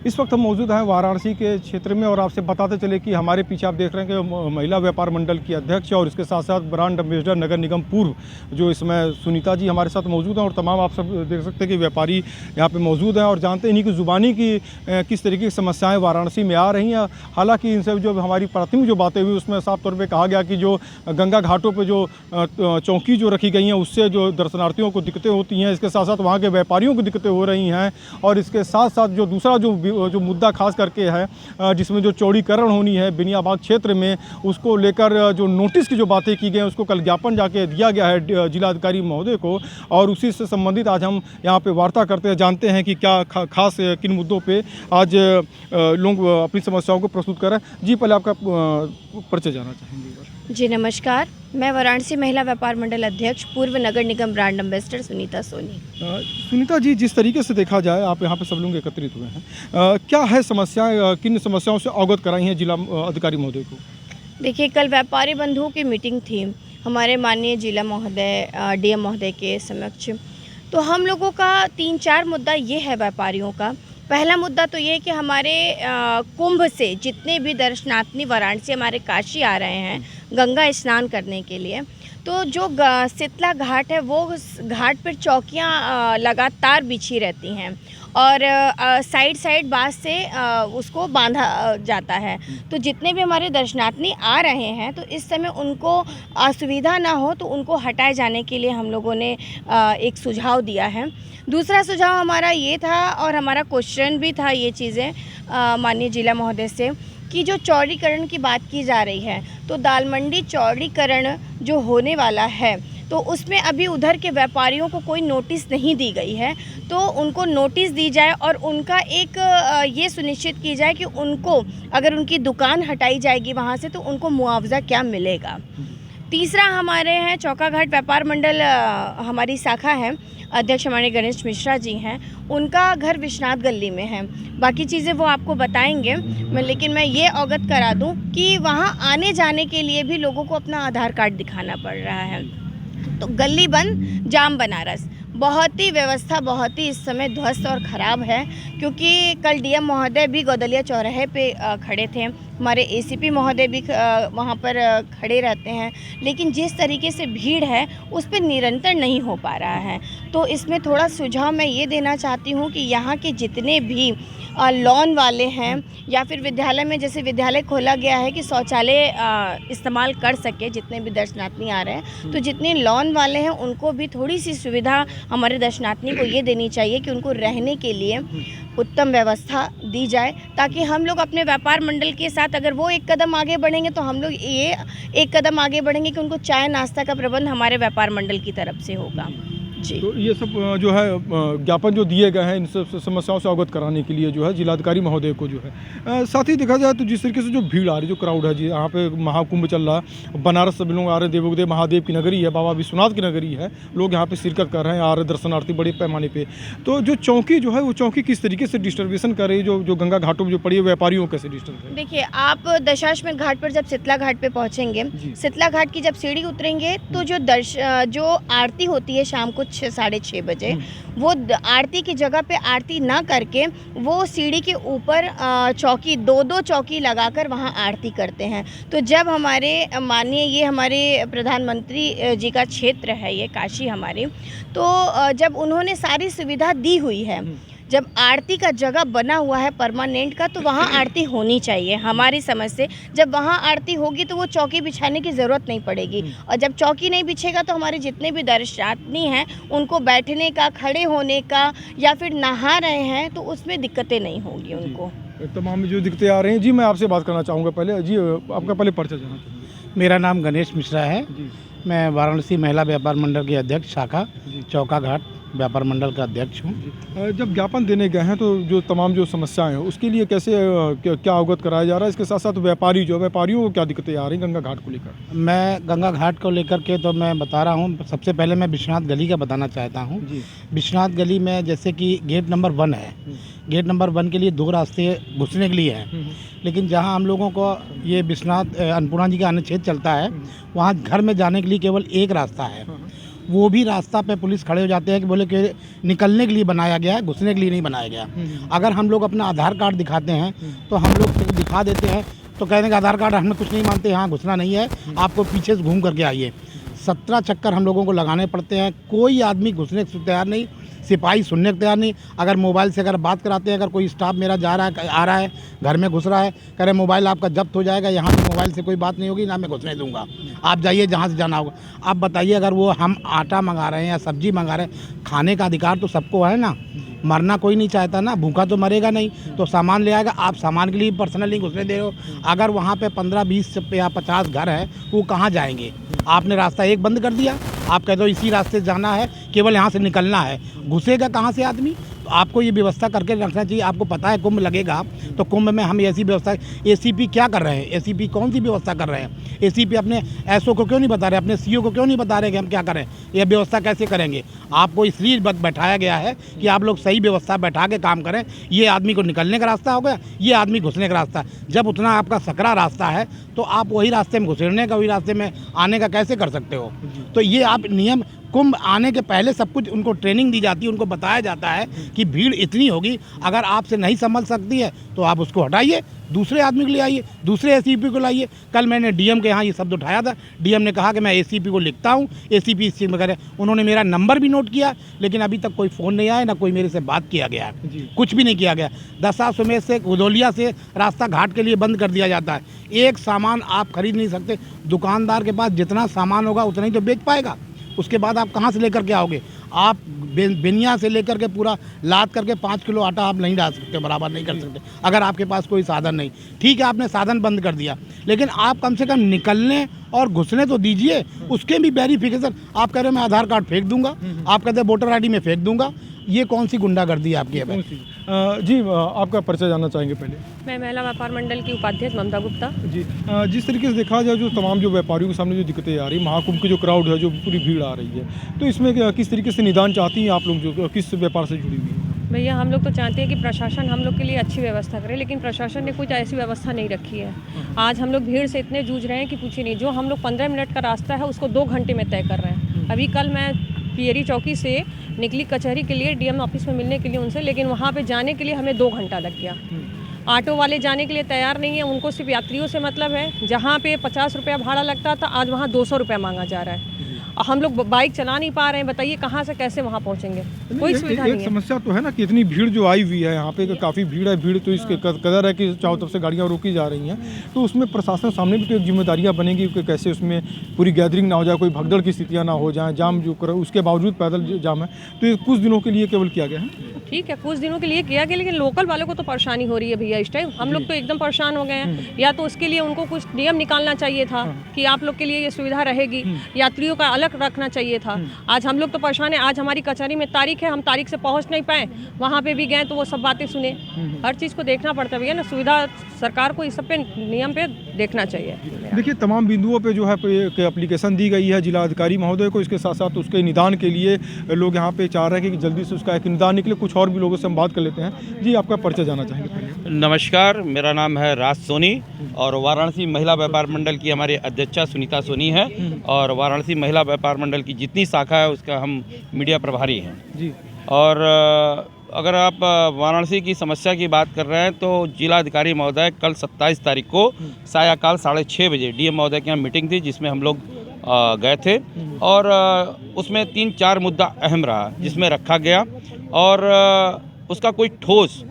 इस वक्त हम मौजूद हैं वाराणसी के क्षेत्र में और आपसे बताते चले कि हमारे पीछे आप देख रहे हैं कि महिला व्यापार मंडल की अध्यक्ष और इसके साथ साथ ब्रांड एम्बेसडर नगर निगम पूर्व जो इसमें सुनीता जी हमारे साथ मौजूद हैं और तमाम आप सब देख सकते हैं कि व्यापारी यहाँ पे मौजूद हैं और जानते हैं इन्हीं की ज़ुबानी की किस तरीके की समस्याएँ वाराणसी में आ रही हैं। हालाँकि इनसे जो हमारी प्राथमिक जो बातें हुई उसमें साफ तौर पर कहा गया कि जो गंगा घाटों पर जो चौकी जो रखी गई हैं उससे जो दर्शनार्थियों को दिक्कतें होती हैं, इसके साथ साथ वहाँ के व्यापारियों को दिक्कतें हो रही हैं और इसके साथ साथ जो दूसरा जो मुद्दा खास करके है जिसमें जो चौड़ीकरण होनी है बिनियाबाग क्षेत्र में, उसको लेकर जो नोटिस की जो बातें की गई हैं उसको कल ज्ञापन जाके दिया गया है जिलाधिकारी महोदय को और उसी से संबंधित आज हम यहाँ पे वार्ता करते हैं, जानते हैं कि क्या खास किन मुद्दों पे आज लोग अपनी समस्याओं को प्रस्तुत कर रहे हैं। जी, पहले आपका परिचय जानना चाहेंगे। जी नमस्कार, मैं वाराणसी महिला व्यापार मंडल अध्यक्ष पूर्व नगर निगम ब्रांड एम्बेसडर सुनीता सोनी। सुनीता जी, जिस तरीके से देखा जाए आप यहाँ पे सब लोग एकत्रित हुए हैं, क्या है समस्याएं, किन समस्याओं से अवगत कराई हैं जिला अधिकारी महोदय को? देखिए, कल व्यापारी बंधुओं की मीटिंग थी हमारे माननीय जिला महोदय डीएम महोदय के समक्ष। तो हम लोगों का 3-4 मुद्दा ये है व्यापारियों का। पहला मुद्दा तो ये कि हमारे कुंभ से जितने भी दर्शनार्थी वाराणसी हमारे काशी आ रहे हैं गंगा स्नान करने के लिए, तो जो शीतला घाट है वो घाट पर चौकियाँ लगातार बिछी रहती हैं और साइड बांस से उसको बांधा जाता है। तो जितने भी हमारे दर्शनार्थी आ रहे हैं तो इस समय उनको असुविधा ना हो तो उनको हटाए जाने के लिए हम लोगों ने एक सुझाव दिया है। दूसरा सुझाव हमारा ये था और हमारा क्वेश्चन भी था ये चीज़ें माननीय जिला महोदय से कि जो चौड़ीकरण की बात की जा रही है तो दालमंडी चौड़ीकरण जो होने वाला है तो उसमें अभी उधर के व्यापारियों को कोई नोटिस नहीं दी गई है, तो उनको नोटिस दी जाए और उनका एक ये सुनिश्चित की जाए कि उनको अगर उनकी दुकान हटाई जाएगी वहाँ से तो उनको मुआवजा क्या मिलेगा। तीसरा हमारे हैं चौका घाट व्यापार मंडल, हमारी शाखा है, अध्यक्ष हमारे गणेश मिश्रा जी हैं, उनका घर विश्वनाथ गली में है। बाकी चीज़ें वो आपको बताएंगे, लेकिन मैं ये अवगत करा दूं कि वहाँ आने जाने के लिए भी लोगों को अपना आधार कार्ड दिखाना पड़ रहा है। तो गली बंद, जाम बनारस, बहुत ही व्यवस्था बहुत ही इस समय ध्वस्त और ख़राब है, क्योंकि कल डीएम महोदय भी गौदलिया चौराहे पे खड़े थे, हमारे एसीपी महोदय भी वहाँ पर खड़े रहते हैं, लेकिन जिस तरीके से भीड़ है उस पर निरंतर नहीं हो पा रहा है। तो इसमें थोड़ा सुझाव मैं ये देना चाहती हूँ कि यहाँ के जितने भी लॉन वाले हैं या फिर विद्यालय में जैसे विद्यालय खोला गया है कि शौचालय इस्तेमाल कर सके जितने भी दर्शनार्थी आ रहे हैं, तो जितने लॉन वाले हैं उनको भी थोड़ी सी सुविधा हमारे दर्शनार्थी को ये देनी चाहिए कि उनको रहने के लिए उत्तम व्यवस्था दी जाए, ताकि हम लोग अपने व्यापार मंडल के साथ अगर वो एक कदम आगे बढ़ेंगे तो हम लोग ये एक कदम आगे बढ़ेंगे कि उनको चाय नाश्ता का प्रबंध हमारे व्यापार मंडल की तरफ से होगा। जी। तो ये सब जो है ज्ञापन जो दिए गए हैं इन सब समस्याओं से अवगत कराने के लिए जो है जिलाधिकारी महोदय को जो है साथ ही देखा जाए तो जिस तरीके से जो भीड़ आ रही, जो क्राउड है जी, यहाँ पे महाकुंभ चल रहा है, बनारस से भी लोग आ रहे हैं, देवोदेव महादेव की नगरी है, बाबा विश्वनाथ की नगरी है, लोग यहाँ पे शिरकत कर रहे हैं, आ रहे दर्शनार्थी बड़े पैमाने पे। तो जो चौकी जो है वो चौकी किस तरीके से डिस्टर्बेशन कर रही है, जो गंगा घाटों में जो पड़ी है व्यापारियों कैसे डिस्टर्ब है? देखिए, आप दशाश्वमेध घाट पर जब शीतला घाट पे पहुँचेंगे, शीतला घाट की जब सीढ़ी उतरेंगे तो जो आरती होती है शाम को 6-6:30 बजे, वो आरती की जगह पे आरती ना करके वो सीढ़ी के ऊपर चौकी 2-2 चौकी लगाकर वहाँ आरती करते हैं। तो जब हमारे माननीय ये हमारे प्रधानमंत्री जी का क्षेत्र है ये काशी हमारी, तो जब उन्होंने सारी सुविधा दी हुई है, जब आरती का जगह बना हुआ है परमानेंट का, तो वहाँ आरती होनी चाहिए। हमारी समझ से जब वहाँ आरती होगी तो वो चौकी बिछाने की ज़रूरत नहीं पड़ेगी, और जब चौकी नहीं बिछेगा तो हमारे जितने भी दर्शनार्थी हैं उनको बैठने का, खड़े होने का या फिर नहा रहे हैं तो उसमें दिक्कतें नहीं होगी उनको। तमाम जो दिक्कतें आ रही हैं जी, मैं आपसे बात करना चाहूँगा पहले जी, आपका पहले परिचय जानना चाहूँगा। मेरा नाम गणेश मिश्रा है जी। मैं वाराणसी महिला व्यापार मंडल के अध्यक्ष शाखा चौका घाट व्यापार मंडल का अध्यक्ष हूँ। जब ज्ञापन देने गए हैं तो जो तमाम जो समस्याएं हैं उसके लिए कैसे क्या अवगत कराया जा रहा है? इसके साथ साथ व्यापारियों को क्या दिक्कतें आ रही गंगा घाट को लेकर? मैं गंगा घाट को लेकर के तो मैं बता रहा हूँ। सबसे पहले मैं विश्वनाथ गली का बताना चाहता हूँ। विश्वनाथ गली में जैसे कि गेट नंबर 1 है, गेट नंबर 1 के लिए 2 रास्ते घुसने के लिए हैं, लेकिन जहाँ हम लोगों को ये विश्वनाथ अन्नपूर्णा जी का अन्नछेद चलता है वहाँ घर में जाने के लिए केवल एक रास्ता है। वो भी रास्ता पे पुलिस खड़े हो जाते हैं कि बोले कि निकलने के लिए बनाया गया है, घुसने के लिए नहीं बनाया गया। अगर हम लोग अपना आधार कार्ड दिखाते हैं तो हम लोग दिखा देते हैं तो कहने का आधार कार्ड हमें कुछ नहीं मानते, यहाँ घुसना नहीं है, आपको पीछे से घूम करके आइए। 17 चक्कर हम लोगों को लगाने पड़ते हैं, कोई आदमी घुसने को तैयार नहीं, सिपाही सुनने को तैयार नहीं। अगर मोबाइल से अगर बात कराते हैं, अगर कोई स्टाफ मेरा जा रहा है, आ रहा है, घर में घुस रहा है, कह रहे मोबाइल आपका जब्त हो जाएगा, यहाँ पे मोबाइल से कोई बात नहीं होगी, ना मैं घुसने दूंगा, आप जाइए जहाँ से जाना होगा। आप बताइए, अगर वो हम आटा मंगा रहे हैं या सब्जी मंगा रहे हैं, खाने का अधिकार तो सबको है ना, मरना कोई नहीं चाहता ना, भूखा तो मरेगा नहीं, तो सामान ले आएगा। आप सामान के लिए पर्सनली घुसने दे रहे हो। अगर वहाँ पे 15-20 या 50 घर है, वो कहाँ जाएंगे? आपने रास्ता एक बंद कर दिया, आप कहते हो इसी रास्ते से जाना है, केवल यहाँ से निकलना है, घुसेगा कहाँ से आदमी? तो आपको ये व्यवस्था करके रखना चाहिए। आपको पता है कुंभ लगेगा, तो कुंभ में हम ऐसी व्यवस्था, एसीपी क्या कर रहे हैं? एसीपी कौन सी व्यवस्था कर रहे हैं? एसीपी अपने एसओ को क्यों नहीं बता रहे, अपने सीओ को क्यों नहीं बता रहे कि हम क्या करें, ये व्यवस्था कैसे करेंगे? आपको इसलिए बैठाया गया है कि आप लोग सही व्यवस्था बैठा के काम करें। ये आदमी को निकलने का रास्ता हो गया, ये आदमी घुसने का रास्ता। जब उतना आपका सकरा रास्ता है तो आप वही रास्ते में घुसने का, वही रास्ते में आने का कैसे कर सकते हो? तो ये आप नियम, कुंभ आने के पहले सब कुछ उनको ट्रेनिंग दी जाती है, उनको बताया जाता है कि भीड़ इतनी होगी, अगर आपसे नहीं संभल सकती है तो आप उसको हटाइए, दूसरे आदमी को ले आइए, दूसरे एसीपी को लाइए। कल मैंने डीएम के यहाँ ये शब्द उठाया था, डीएम ने कहा कि मैं एसीपी को लिखता हूँ, एसीपी इस चीज़ में करे। उन्होंने मेरा नंबर भी नोट किया, लेकिन अभी तक कोई फ़ोन नहीं आया, ना कोई मेरे से बात किया गया, कुछ भी नहीं किया गया। 10 सुमेर से उदौलिया से रास्ता घाट के लिए बंद कर दिया जाता है। एक सामान आप खरीद नहीं सकते, दुकानदार के पास जितना सामान होगा उतना ही तो बेच पाएगा, उसके बाद आप कहाँ से लेकर के आओगे? आप बेनिया से लेकर के पूरा लाद करके 5 किलो आटा आप नहीं डाल सकते, बराबर नहीं कर सकते, अगर आपके पास कोई साधन नहीं। ठीक है, आपने साधन बंद कर दिया, लेकिन आप कम से कम निकलने और घुसने तो दीजिए, उसके भी वेरिफिकेशन। आप कह रहे हो मैं आधार कार्ड फेंक दूंगा, आप कहते हैं वोटर ID में फेंक दूंगा, ये कौन सी गुंडागर्दी है आपकी? जी, आपका परिचय जानना चाहेंगे पहले। मैं महिला व्यापार मंडल की उपाध्यक्ष ममता गुप्ता। जी, जिस तरीके से देखा जाए, जो तमाम जो व्यापारियों के सामने जो दिक्कतें आ रही, महाकुंभ की जो क्राउड है, जो पूरी भीड़ आ रही है, तो इसमें किस तरीके से निदान चाहती हैं आप लोग, जो किस व्यापार से जुड़ी हुई है? भैया, हम लोग तो चाहते हैं कि प्रशासन हम लोग के लिए अच्छी व्यवस्था करे, लेकिन प्रशासन ने कुछ ऐसी व्यवस्था नहीं रखी है। आज हम लोग भीड़ से इतने जूझ रहे हैं कि पूछिए नहीं। जो हम लोग 15 मिनट का रास्ता है उसको 2 घंटे में तय कर रहे हैं। अभी कल मैं पियरी चौकी से निकली कचहरी के लिए, डीएम ऑफिस में मिलने के लिए उनसे, लेकिन वहाँ पे जाने के लिए हमें 2 घंटा लग गया। ऑटो वाले जाने के लिए तैयार नहीं है, उनको सिर्फ यात्रियों से मतलब है। जहाँ पे 50 रुपया भाड़ा लगता था, आज वहाँ 200 रुपया मांगा जा रहा है। हम लोग बाइक चला नहीं पा रहे हैं, बताइए कहाँ से कैसे वहाँ पहुँचेंगे? कोई सुविधा नहीं है। समस्या तो है ना कि इतनी भीड़ जो आई हुई है यहाँ पे, काफ़ी भीड़ है। भीड़ तो इसके कदर है कि चारों तरफ से गाड़ियाँ रोकी जा रही हैं, तो उसमें प्रशासन सामने भी तो एक जिम्मेदारियाँ बनेंगी कि कैसे उसमें पूरी गैदरिंग ना हो जाए, कोई भगदड़ की स्थितियाँ ना हो जाएँ, जाम जो कर उसके बावजूद पैदल जाम है। तो ये कुछ दिनों के लिए केवल किया गया है। ठीक है, कुछ दिनों के लिए किया गया, लेकिन लोकल वालों को तो परेशानी हो रही है भैया। इस टाइम हम लोग तो एकदम परेशान हो गए हैं। या तो उसके लिए उनको कुछ नियम निकालना चाहिए था कि आप लोग के लिए ये सुविधा रहेगी, यात्रियों का अलग रखना चाहिए था। आज हम लोग तो परेशान है। आज हमारी कचहरी में तारीख है, हम तारीख से पहुंच नहीं पाए, वहाँ पे भी गए तो वो सब बातें सुने। हर चीज़ को देखना पड़ता है भैया ना, सुविधा सरकार को इस सब पे नियम पे देखना चाहिए। देखिए, तमाम बिंदुओं पे जो है एप्लीकेशन दी गई है जिलाधिकारी महोदय को। इसके साथ साथ उसके निदान के लिए लोग यहाँ पे चाह रहे हैं कि जल्दी से उसका एक निदान निकले। कुछ और भी लोगों से हम बात कर लेते हैं। जी, आपका परिचय जानना चाहेंगे पहले। नमस्कार, मेरा नाम है राज सोनी और वाराणसी महिला व्यापार मंडल की हमारी अध्यक्षा सुनीता सोनी है, और वाराणसी महिला व्यापार मंडल की जितनी शाखा है उसका हम मीडिया प्रभारी हैं जी। और अगर आप वाराणसी की समस्या की बात कर रहे हैं तो जिलाधिकारी महोदय कल 27 तारीख को सायंकाल 6:30 बजे डीएम महोदय के यहाँ मीटिंग थी, जिसमें हम लोग गए थे, और उसमें 3-4 मुद्दा अहम रहा जिसमें रखा गया, और उसका कोई ठोस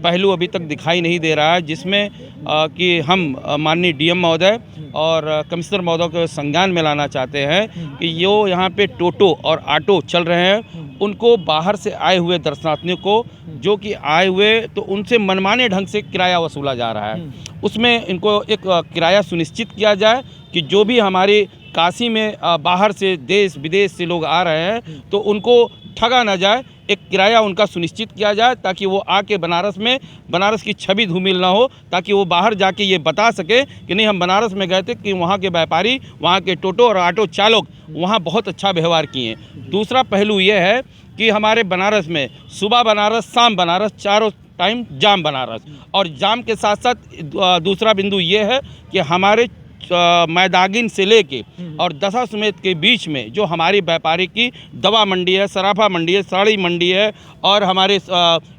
पहलू अभी तक दिखाई नहीं दे रहा है, जिसमें कि हम माननीय डीएम महोदय और कमिश्नर महोदय को संज्ञान में लाना चाहते हैं कि जो यहाँ पे टोटो और ऑटो चल रहे हैं, उनको बाहर से आए हुए दर्शनार्थियों को, जो कि आए हुए तो उनसे मनमाने ढंग से किराया वसूला जा रहा है, उसमें इनको एक किराया सुनिश्चित किया जाए कि जो भी हमारी काशी में बाहर से देश विदेश से लोग आ रहे हैं तो उनको ठगा ना जाए, एक किराया उनका सुनिश्चित किया जाए, ताकि वो आके बनारस की छवि धूमिल ना हो, ताकि वो बाहर जाके ये बता सके कि नहीं हम बनारस में गए थे, कि वहाँ के व्यापारी, वहाँ के टोटो और ऑटो चालक वहाँ बहुत अच्छा व्यवहार किए। दूसरा पहलू ये है कि हमारे बनारस में सुबह बनारस, शाम बनारस, चारों टाइम जाम बनारस, और जाम के साथ साथ दूसरा बिंदु ये है कि हमारे मैदागिन से लेके और दशाश्वमेध के बीच में जो हमारी व्यापारी की दवा मंडी है, सराफा मंडी है, साड़ी मंडी है और हमारे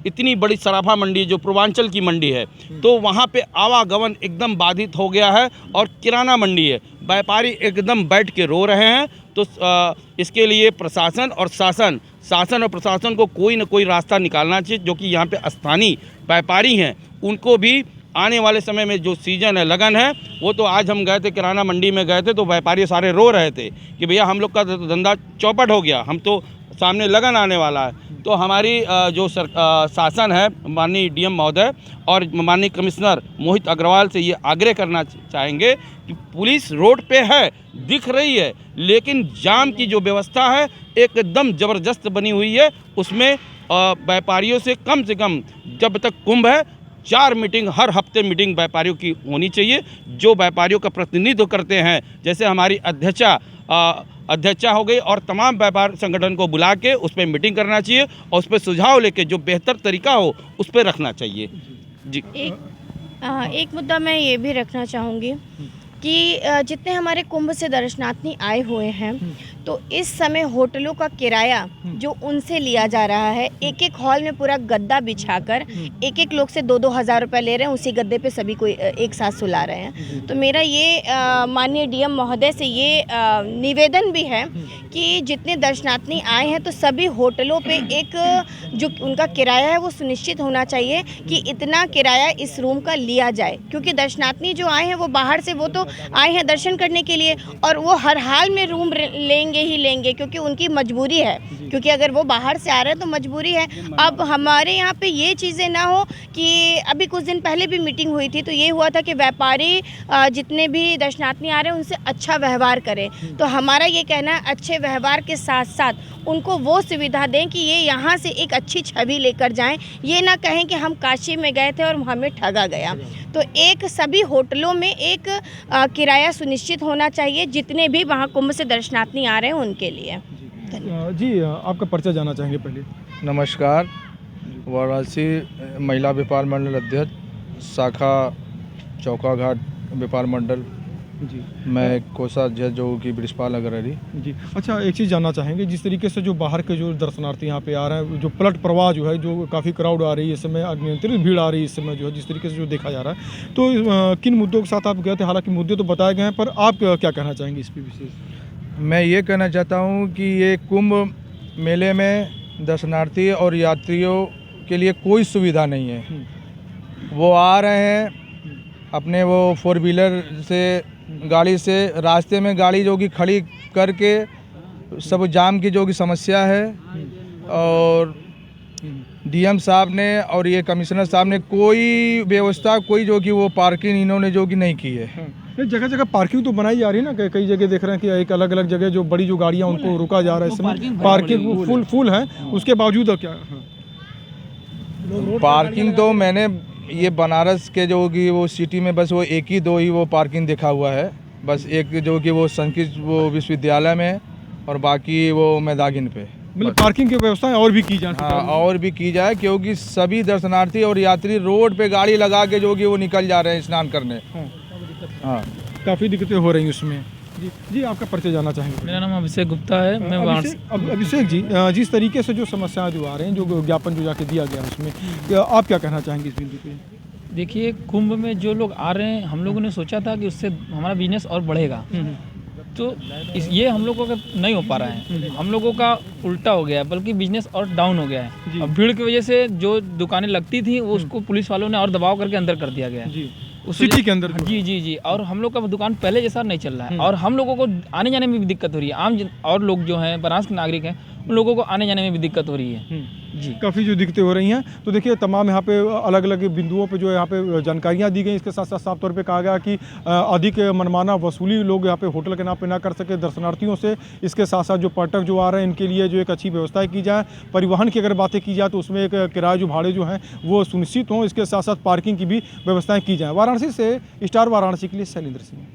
इतनी बड़ी सराफा मंडी जो पूर्वांचल की मंडी है, तो वहाँ पे आवागमन एकदम बाधित हो गया है और किराना मंडी है, व्यापारी एकदम बैठ के रो रहे हैं। तो इसके लिए प्रशासन और प्रशासन को कोई ना कोई रास्ता निकालना चाहिए, जो कि यहाँ पे स्थानीय व्यापारी हैं उनको भी आने वाले समय में जो सीजन है, लगन है, वो तो आज हम गए थे किराना मंडी में गए थे तो व्यापारी सारे रो रहे थे कि भैया हम लोग का धंधा चौपट हो गया, हम तो सामने लगन आने वाला है। तो हमारी जो शासन है, माननीय डीएम महोदय और माननीय कमिश्नर मोहित अग्रवाल से ये आग्रह करना चाहेंगे कि पुलिस रोड पे है, दिख रही है, लेकिन जाम की जो व्यवस्था है एकदम ज़बरदस्त बनी हुई है। उसमें व्यापारियों से कम जब तक कुंभ है 4 मीटिंग हर हफ्ते मीटिंग व्यापारियों की होनी चाहिए, जो व्यापारियों का प्रतिनिधित्व करते हैं। जैसे हमारी अध्यक्षा हो गई और तमाम व्यापार संगठन को बुला के उस पर मीटिंग करना चाहिए और उस पर सुझाव लेके जो बेहतर तरीका हो उस पर रखना चाहिए। जी एक मुद्दा मैं ये भी रखना चाहूँगी कि जितने हमारे कुंभ से दर्शनार्थी आए हुए हैं, तो इस समय होटलों का किराया जो उनसे लिया जा रहा है, एक एक हॉल में पूरा गद्दा बिछाकर एक एक लोग से 2-2 हज़ार रुपये ले रहे हैं, उसी गद्दे पे सभी को एक साथ सुला रहे हैं। तो मेरा ये माननीय डीएम महोदय से ये निवेदन भी है कि जितने दर्शनार्थी आए हैं तो सभी होटलों पे एक जो उनका किराया है वो सुनिश्चित होना चाहिए कि इतना किराया इस रूम का लिया जाए, क्योंकि दर्शनार्थी जो आए हैं वो बाहर से, वो तो आए हैं दर्शन करने के लिए और वो हर हाल में रूम लेंगे ही लेंगे, क्योंकि उनकी मजबूरी है, क्योंकि अगर वो बाहर से आ रहे हैं तो मजबूरी है। अब हमारे यहाँ पे ये चीज़ें ना हो कि अभी कुछ दिन पहले भी मीटिंग हुई थी तो ये हुआ था कि व्यापारी जितने भी दर्शनार्थी आ रहे हैं उनसे अच्छा व्यवहार करें। तो हमारा ये कहना है अच्छे व्यवहार के साथ साथ उनको वो सुविधा दें कि ये यहाँ से एक अच्छी छवि लेकर जाएं, ये ना कहें कि हम काशी में गए थे और हमें ठगा गया। तो एक सभी होटलों में एक किराया सुनिश्चित होना चाहिए जितने भी वहाँ कुंभ से दर्शनार्थी आ रहे हैं उनके लिए। जी आपका परिचय जानना चाहेंगे पहले। नमस्कार, वाराणसी महिला व्यापार मंडल अध्यक्ष शाखा चौका घाट व्यापार मंडल जी, मैं कोषाध्यक्ष जो कि ब्रिजपाल अग्रहरी। जी अच्छा, एक चीज़ जानना चाहेंगे, जिस तरीके से जो बाहर के जो दर्शनार्थी यहाँ पे आ रहे हैं, जो पलट प्रवाह जो है, जो काफ़ी क्राउड आ रही है इस समय, अनियंत्रित भीड़ आ रही है इस समय जो है, जिस तरीके से जो देखा जा रहा है, तो किन मुद्दों के साथ आप गए थे? हालांकि मुद्दे तो बताए गए हैं, पर आप क्या कहना चाहेंगे इस पर विशेष? मैं ये कहना चाहता हूँ कि ये कुंभ मेले में दर्शनार्थी और यात्रियों के लिए कोई सुविधा नहीं है। वो आ रहे हैं अपने वो 4 व्हीलर से, गाड़ी से, रास्ते में गाड़ी जो कि खड़ी करके सब जाम की जो कि समस्या है, और डीएम साहब ने और ये कमिश्नर साहब ने कोई व्यवस्था, कोई जो कि वो पार्किंग इन्होंने जो कि नहीं की है। जगह जगह पार्किंग तो बनाई जा रही है ना, कई जगह देख रहे हैं कि एक अलग अलग जगह जो बड़ी जो गाड़ियाँ उनको रुका जा रहा है, इस समय पार्किंग फुल है, उसके बावजूद क्या? पार्किंग तो मैंने ये बनारस के जो कि वो सिटी में बस वो 1 ही 2 ही वो पार्किंग देखा हुआ है, बस एक जो कि वो संस्कृत वो विश्वविद्यालय में और बाकी वो मैदागिन पे। मतलब पार्किंग की व्यवस्थाएं और भी की जाए। हाँ, और भी की जाए, क्योंकि सभी दर्शनार्थी और यात्री रोड पे गाड़ी लगा के जो कि वो निकल जा रहे हैं स्नान करने। हाँ, काफ़ी दिक्कतें हो रही हैं उसमें। जी आपका परिचय जानना चाहेंगे? मेरा नाम अभिषेक गुप्ता है। मैं अभिषेक जी, जिस तरीके से जो समस्याएं जो आ रही हैं, जो ज्ञापन जो जाके दिया गया उसमें, आप क्या कहना चाहेंगे इस बिंदु पे? देखिए, कुंभ में जो लोग आ रहे हैं, हम लोगों ने सोचा था कि उससे हमारा बिजनेस और बढ़ेगा, तो ये हम लोगों का नहीं हो पा रहा है। हम लोगों का उल्टा हो गया है, बल्कि बिजनेस और डाउन हो गया है। अब भीड़ की वजह से जो दुकानें लगती थी वो उसको पुलिस वालों ने और दबाव करके अंदर कर दिया गया है, उस सिटी के अंदर। जी, और हम लोग का दुकान पहले जैसा नहीं चल रहा है, और हम लोगों को आने जाने में भी दिक्कत हो रही है। आम और लोग जो हैं, बनारस के नागरिक हैं, उन लोगों को आने जाने में भी दिक्कत हो रही है। जी, काफ़ी जो दिक्कतें हो रही हैं। तो देखिए, तमाम यहाँ पे अलग अलग बिंदुओं पे जो यहाँ पे जानकारियाँ दी गई। इसके साथ साथ साफ तौर पे कहा गया कि अधिक मनमाना वसूली लोग यहाँ पे होटल के नाम पे ना कर सके दर्शनार्थियों से। इसके साथ साथ जो पर्यटक जो आ रहे हैं, इनके लिए जो एक अच्छी व्यवस्थाएं की जाए। परिवहन की अगर बातें की जाए तो उसमें एक किराया जो भाड़े जो हैं वो सुनिश्चित हों। इसके साथ साथ पार्किंग की भी व्यवस्थाएँ की जाएँ। वाराणसी से स्टार वाराणसी के लिए शैलेंद्र सिंह।